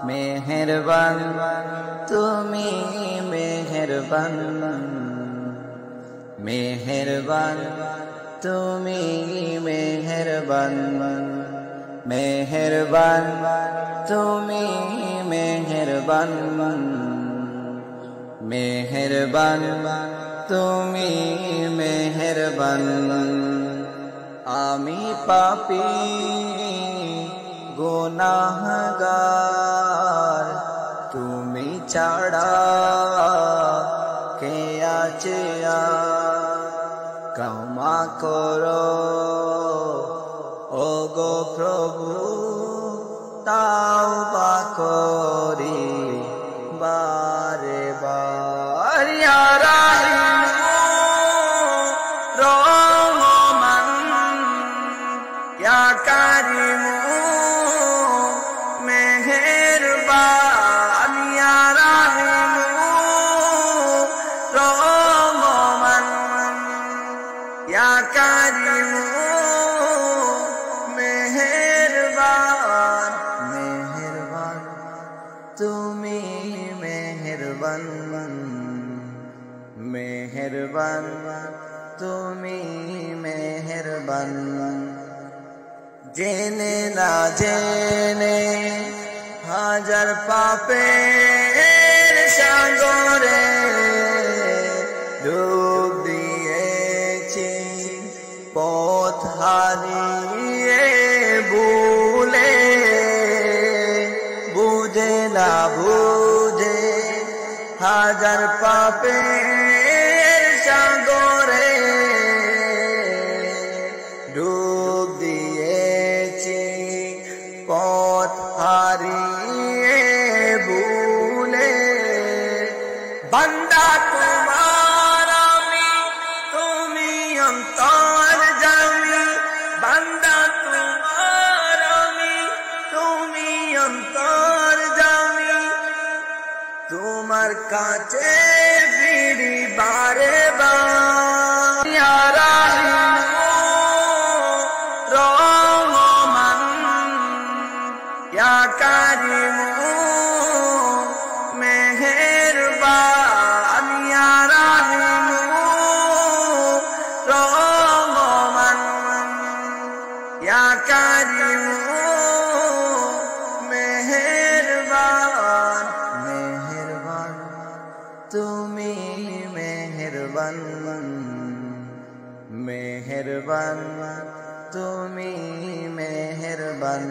मेहरबान তুমি मेहरबान मेहरबान তুমি मेहरबान मेहरबान তুমি मेहरबान मेहरबान তুমি मेहरबान आमी पापी गुनाहगार তুমি ছাড়া কে আছে ক্ষমা করো ওগো প্রভু তাওবা করি বারে বার ইয়া রাহিম রহমান ইয়া কারিম মেহেরবান ইয়া রাহিম রহমান ইয়া কারিম মেহেরবান মেহেরবান তুমি মেহেরবান মেহেরবান তুমি মেহেরবান জেনে না জেনে হাজার পাপের সাগরে ডুব দিয়েছি পথ হারিয়ে ভুলে বুঝে না বুঝে হাজার পাপের সাগরে ডুব দিয়েছি পথ হারিয়ে ভুলে বান্দা তোমার আমি তুমি অন্তর জানি বান্দা তোমার আমি তুমি অন্তর জানি তোমার কাছে ফিরি বারে বার ইয়া রাহিম রহমান ইয়া কারিম মেহেরবান ইয়া রাহিম রহমান ইয়া কারিম মেহেরবান মেহেরবান তুমি মেহেরবান মেহেরবান তুমি মেহেরবান